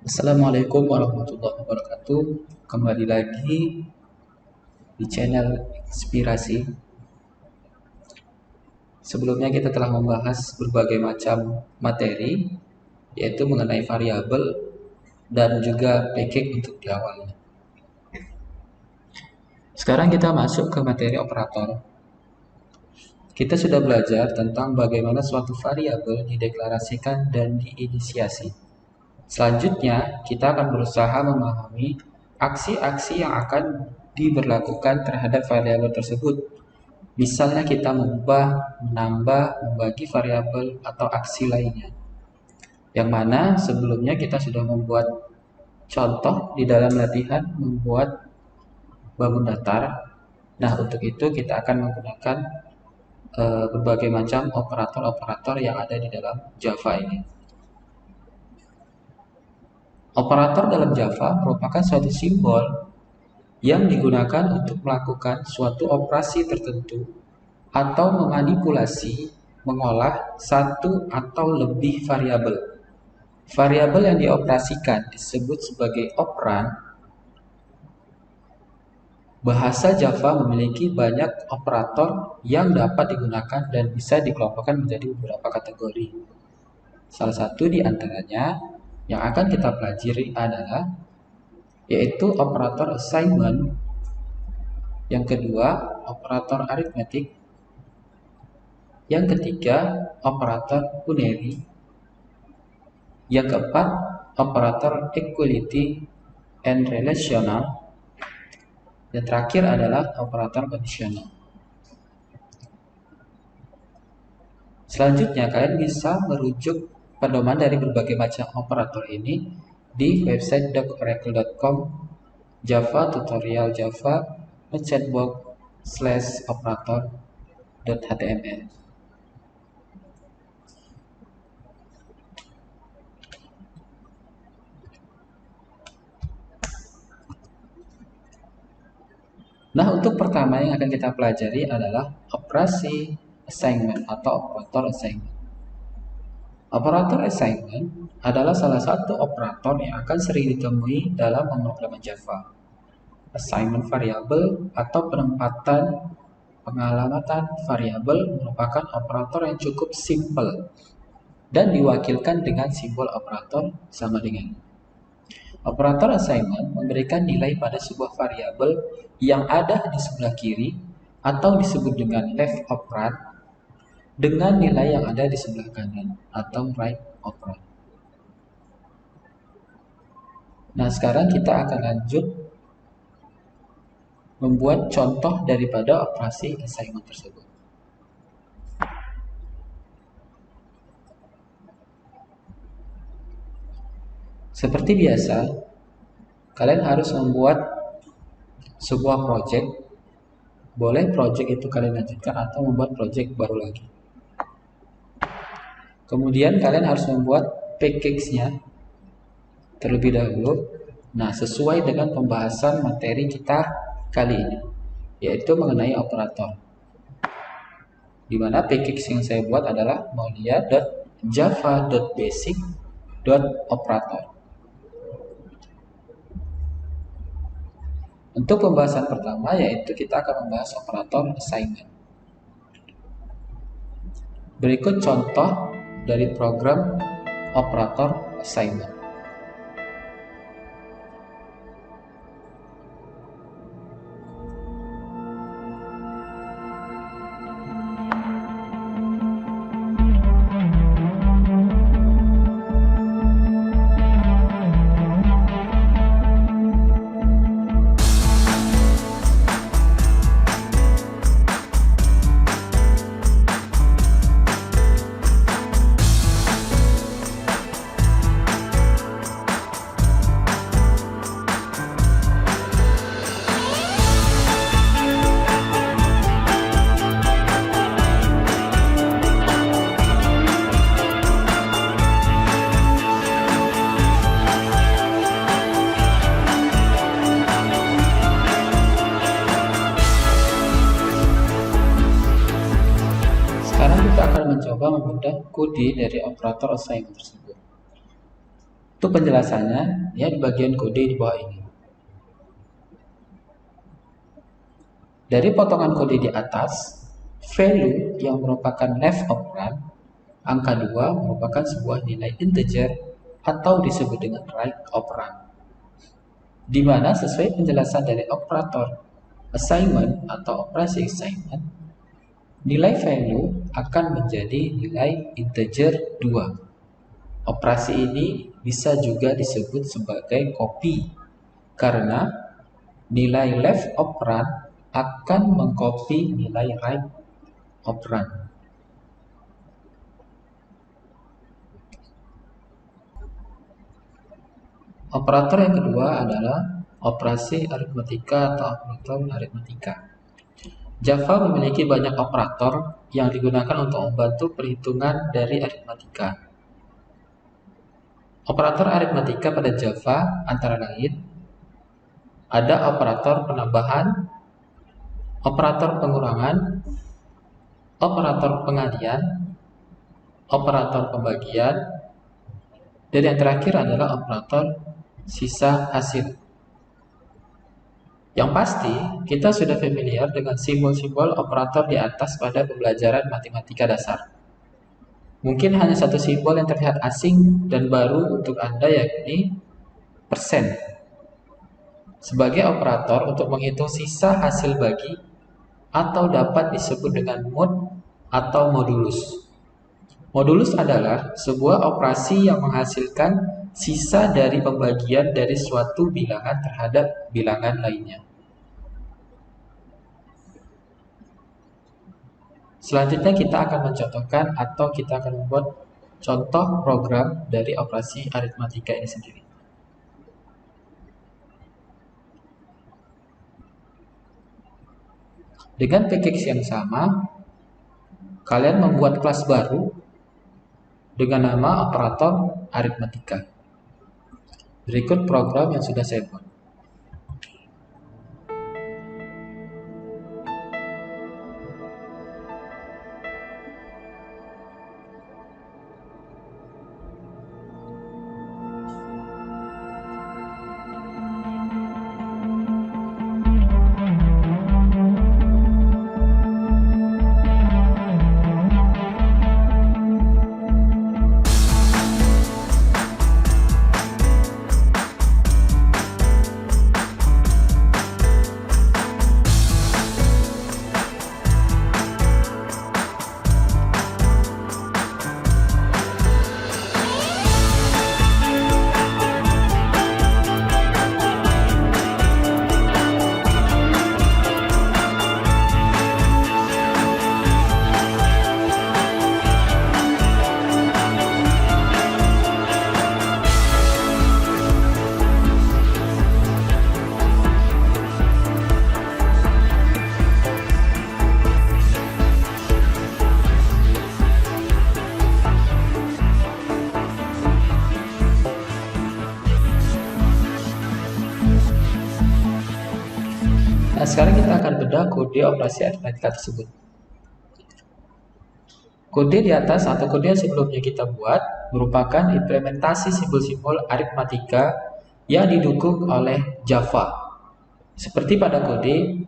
Assalamualaikum warahmatullahi wabarakatuh. Kembali lagi di channel Inspirasi. Sebelumnya kita telah membahas berbagai macam materi, yaitu mengenai variabel dan juga package untuk di awalnya. Sekarang kita masuk ke materi operator. Kita sudah belajar tentang bagaimana suatu variabel dideklarasikan dan diinisiasi. Selanjutnya, kita akan berusaha memahami aksi-aksi yang akan diberlakukan terhadap variabel tersebut. Misalnya kita mengubah, menambah, membagi variabel atau aksi lainnya. Yang mana sebelumnya kita sudah membuat contoh di dalam latihan membuat bangun datar. Nah, untuk itu kita akan menggunakan berbagai macam operator-operator yang ada di dalam Java ini. Operator dalam Java merupakan suatu simbol yang digunakan untuk melakukan suatu operasi tertentu atau memanipulasi, mengolah satu atau lebih variabel. Variabel yang dioperasikan disebut sebagai operan. Bahasa Java memiliki banyak operator yang dapat digunakan dan bisa dikelompokkan menjadi beberapa kategori. Salah satu di antaranya yang akan kita pelajari adalah yaitu operator assignment, yang kedua operator arithmetic, yang ketiga operator unary, yang keempat operator equality and relational, dan terakhir adalah operator conditional. Selanjutnya kalian bisa merujuk pedoman dari berbagai macam operator ini di website docoracle.com Java tutorial Java chatbox/operator.html. Nah, untuk pertama yang akan kita pelajari adalah operasi assignment atau operator assignment. Operator assignment adalah salah satu operator yang akan sering ditemui dalam pemrograman Java. Assignment variabel atau penempatan pengalamatan variabel merupakan operator yang cukup simple dan diwakilkan dengan simbol operator sama dengan. Operator assignment memberikan nilai pada sebuah variabel yang ada di sebelah kiri atau disebut dengan left operand dengan nilai yang ada di sebelah kanan atau right operand. Nah, sekarang kita akan lanjut membuat contoh daripada operasi assignment tersebut. Seperti biasa, kalian harus membuat sebuah project. Boleh project itu kalian lanjutkan atau membuat project baru lagi. Kemudian kalian harus membuat package-nya terlebih dahulu. Nah, sesuai dengan pembahasan materi kita kali ini, yaitu mengenai operator. Di mana package yang saya buat adalah maulia.java.basic.operator. Untuk pembahasan pertama yaitu kita akan membahas operator assignment. Berikut contoh dari program operator assignment. Sekarang kita akan mencoba membedah kode dari operator assignment tersebut. Untuk penjelasannya ya di bagian kode di bawah ini. Dari potongan kode di atas, value yang merupakan left operand, angka 2 merupakan sebuah nilai integer atau disebut dengan right operand. Di mana sesuai penjelasan dari operator assignment atau operasi assignment, nilai value akan menjadi nilai integer 2. Operasi ini bisa juga disebut sebagai copy karena nilai left operand akan mengcopy nilai right operand. Operator yang kedua adalah operasi aritmatika atau operator aritmatika. Java memiliki banyak operator yang digunakan untuk membantu perhitungan dari aritmatika. Operator aritmatika pada Java antara lain ada operator penambahan, operator pengurangan, operator pengalihan, operator pembagian, dan yang terakhir adalah operator sisa hasil. Yang pasti, kita sudah familiar dengan simbol-simbol operator di atas pada pembelajaran matematika dasar. Mungkin hanya satu simbol yang terlihat asing dan baru untuk Anda, yakni persen. Sebagai operator untuk menghitung sisa hasil bagi atau dapat disebut dengan mod atau modulus. Modulus adalah sebuah operasi yang menghasilkan sisa dari pembagian dari suatu bilangan terhadap bilangan lainnya. Selanjutnya kita akan mencontohkan atau kita akan membuat contoh program dari operasi aritmatika ini sendiri. Dengan package yang sama, kalian membuat kelas baru dengan nama operator aritmatika. Berikut program yang sudah saya buat. Nah, sekarang kita akan bedah kode operasi aritmatika tersebut. Kode di atas atau kode yang sebelumnya kita buat merupakan implementasi simbol-simbol aritmatika yang didukung oleh Java. Seperti pada kode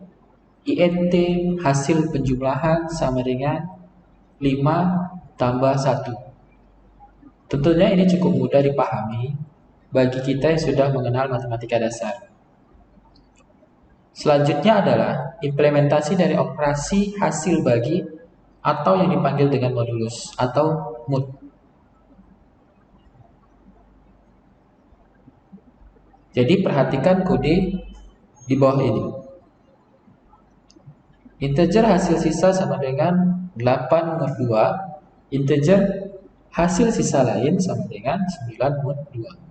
int hasil penjumlahan sama dengan 5 tambah 1. Tentunya ini cukup mudah dipahami bagi kita yang sudah mengenal matematika dasar. Selanjutnya adalah implementasi dari operasi hasil bagi atau yang dipanggil dengan modulus atau mod. Jadi perhatikan kode di bawah ini. Integer hasil sisa sama dengan 8 mod 2. Integer hasil sisa lain sama dengan 9 mod 2.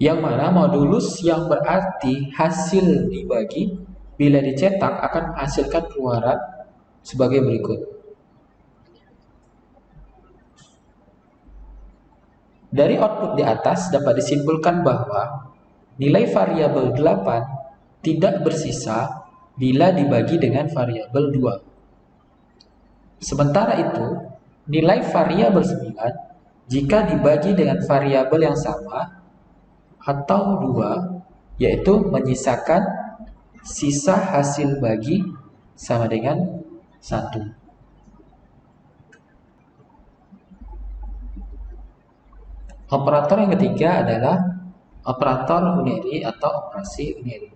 Yang mana modulus yang berarti hasil dibagi bila dicetak akan menghasilkan keluaran sebagai berikut. Dari output di atas dapat disimpulkan bahwa nilai variabel 8 tidak bersisa bila dibagi dengan variabel 2. Sementara itu, nilai variabel 9 jika dibagi dengan variabel yang sama atau dua, yaitu menyisakan sisa hasil bagi sama dengan 1. Operator yang ketiga adalah operator unary atau operasi unary.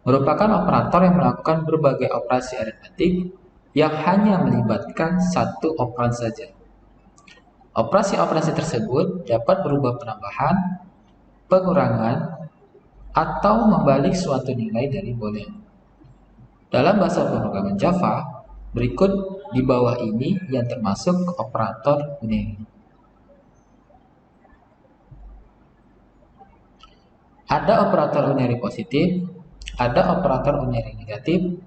Merupakan operator yang melakukan berbagai operasi aritmetik yang hanya melibatkan satu operan saja. Operasi-operasi tersebut dapat berupa penambahan, pengurangan, atau membalik suatu nilai dari boolean. Dalam bahasa pemrograman Java, berikut di bawah ini yang termasuk operator unary. Ada operator unary positif, ada operator unary negatif,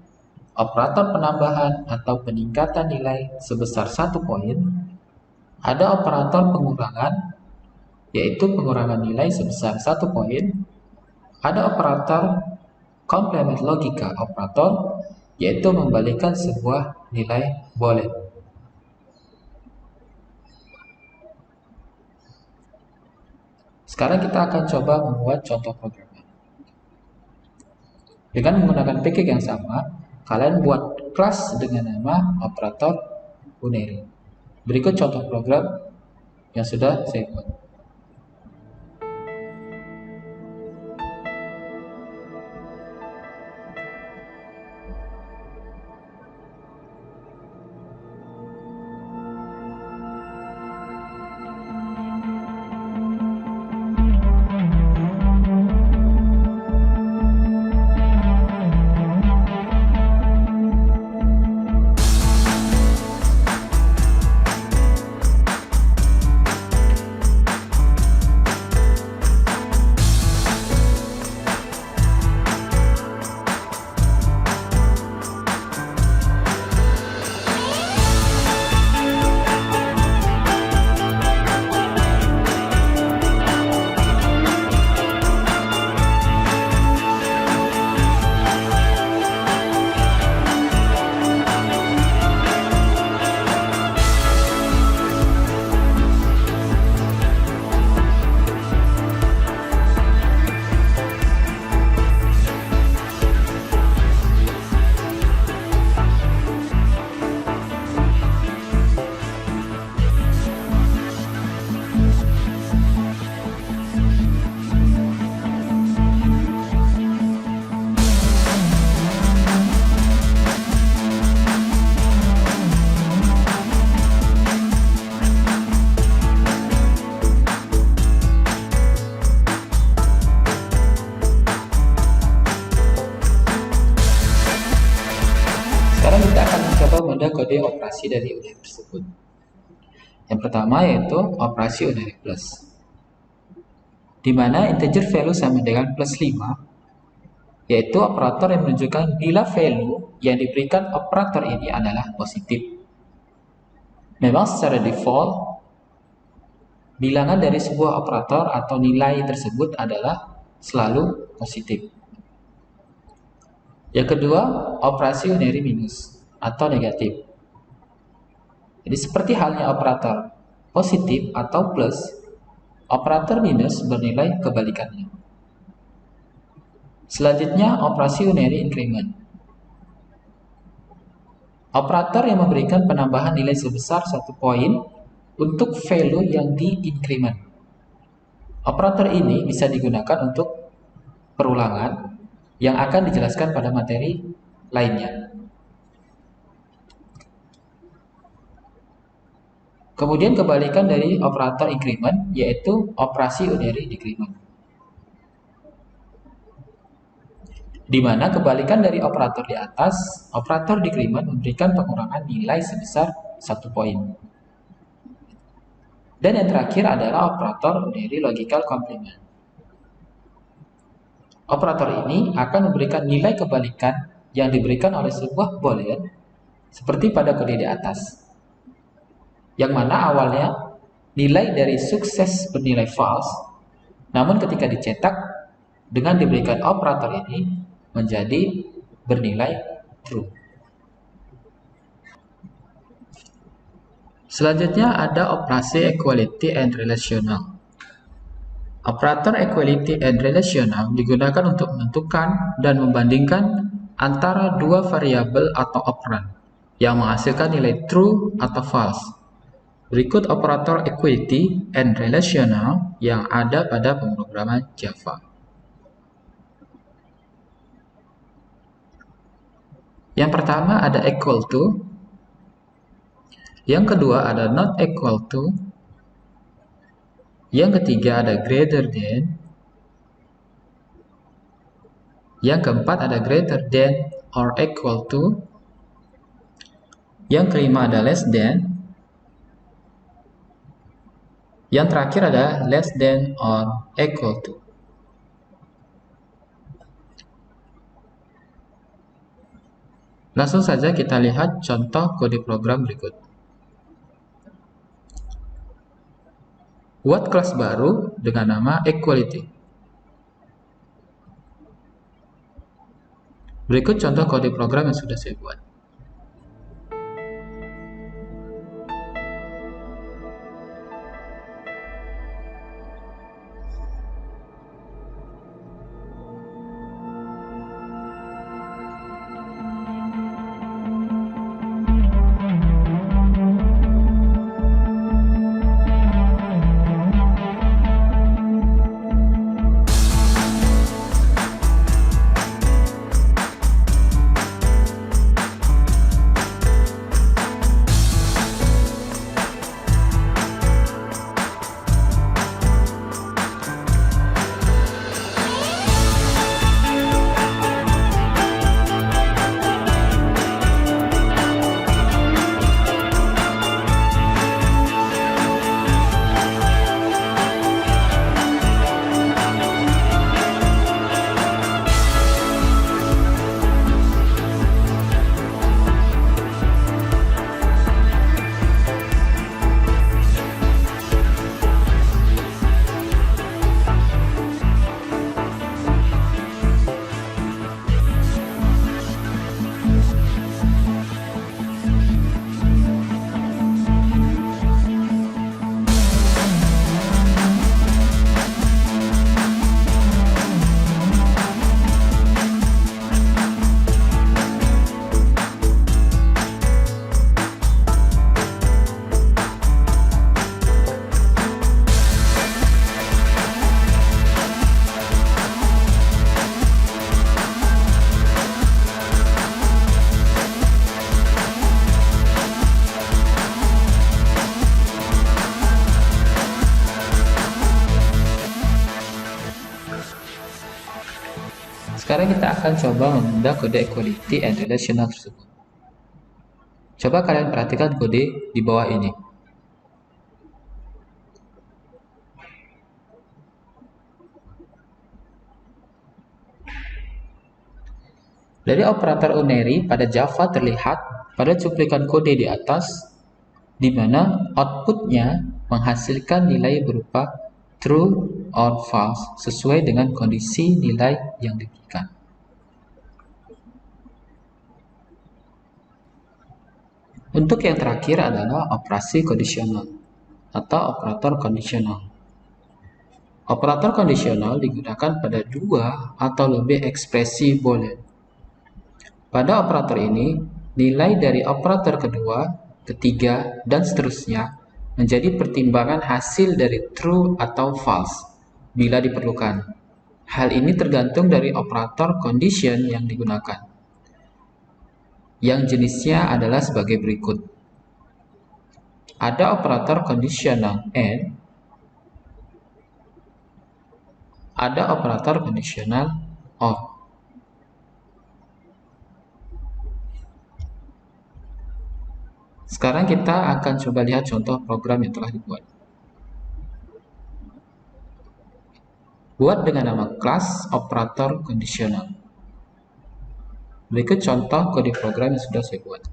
operator penambahan atau peningkatan nilai sebesar 1 poin, ada operator pengurangan, yaitu pengurangan nilai sebesar 1 poin, ada operator complement logika operator, yaitu membalikkan sebuah nilai boolean. Sekarang kita akan coba membuat contoh program. Dengan menggunakan package yang sama, kalian buat kelas dengan nama operator unary. Berikut contoh program yang sudah saya buat. Sekarang kita akan mencoba mode kode operasi dari unary tersebut. Yang pertama yaitu operasi unary plus, di mana integer value sama dengan plus 5, yaitu operator yang menunjukkan bila value yang diberikan operator ini adalah positif. Memang secara default, bilangan dari sebuah operator atau nilai tersebut adalah selalu positif. Yang kedua, operasi unary minus atau negatif. Jadi seperti halnya operator positif atau plus, operator minus bernilai kebalikannya. Selanjutnya, operasi unary increment. Operator yang memberikan penambahan nilai sebesar 1 poin untuk value yang di-increment. Operator ini bisa digunakan untuk perulangan yang akan dijelaskan pada materi lainnya. Kemudian kebalikan dari operator increment yaitu operasi unary decrement, di mana kebalikan dari operator di atas, operator decrement memberikan pengurangan nilai sebesar 1 poin. Dan yang terakhir adalah operator unary logical complement. Operator ini akan memberikan nilai kebalikan yang diberikan oleh sebuah boolean seperti pada kode di atas, yang mana awalnya nilai dari sukses bernilai false, namun ketika dicetak dengan diberikan operator ini menjadi bernilai true. Selanjutnya ada operasi equality and relational. Operator equality and relational digunakan untuk menentukan dan membandingkan antara dua variabel atau operan yang menghasilkan nilai true atau false. Berikut operator equality and relational yang ada pada pemrograman Java. Yang pertama ada equal to, yang kedua ada not equal to, yang ketiga ada greater than, yang keempat ada greater than or equal to, yang kelima ada less than, yang terakhir ada less than or equal to. Langsung saja kita lihat contoh kode program berikut. Buat kelas baru dengan nama equality. Berikut contoh kode program yang sudah saya buat. Sekarang kita akan coba menunda kode equality and relational tersebut. Coba kalian perhatikan kode di bawah ini. Dari operator unary pada Java terlihat pada cuplikan kode di atas, di mana outputnya menghasilkan nilai berupa true or false sesuai dengan kondisi nilai yang diberikan. Untuk yang terakhir adalah operasi kondisional atau operator kondisional. Operator kondisional digunakan pada dua atau lebih ekspresi boolean. Pada operator ini, nilai dari operator kedua, ketiga, dan seterusnya menjadi pertimbangan hasil dari true atau false bila diperlukan. Hal ini tergantung dari operator condition yang digunakan, yang jenisnya adalah sebagai berikut. Ada operator conditional and, ada operator conditional or. Sekarang kita akan coba lihat contoh program yang telah dibuat. Buat dengan nama class operator conditional. Berikut contoh kode program yang sudah saya buat.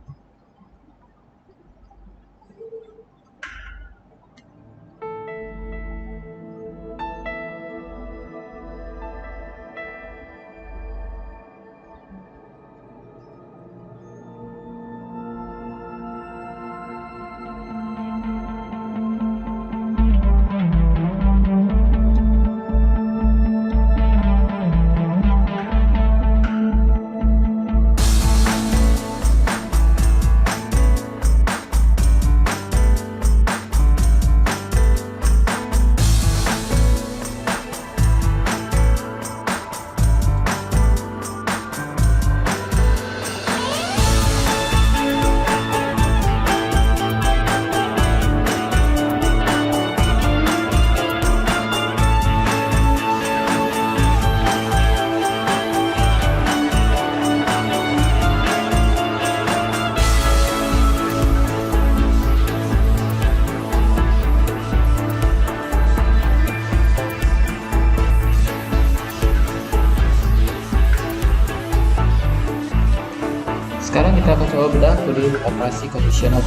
operasi kondisional.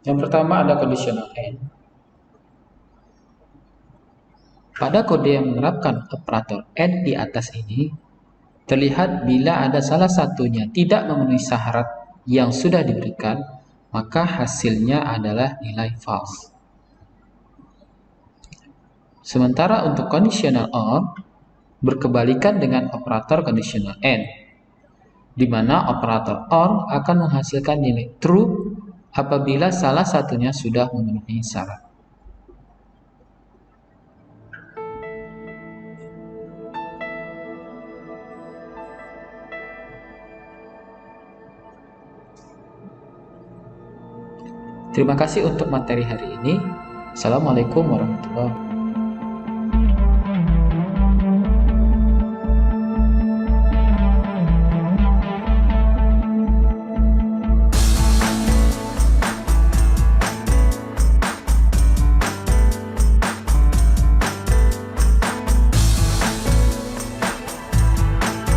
Yang pertama ada conditional AND. Pada kode yang menerapkan operator AND di atas ini, terlihat bila ada salah satunya tidak memenuhi syarat yang sudah diberikan, maka hasilnya adalah nilai false. Sementara untuk conditional OR berkebalikan dengan operator conditional AND, di mana operator OR akan menghasilkan nilai true apabila salah satunya sudah memenuhi syarat. Terima kasih untuk materi hari ini. Assalamualaikum warahmatullahi wabarakatuh.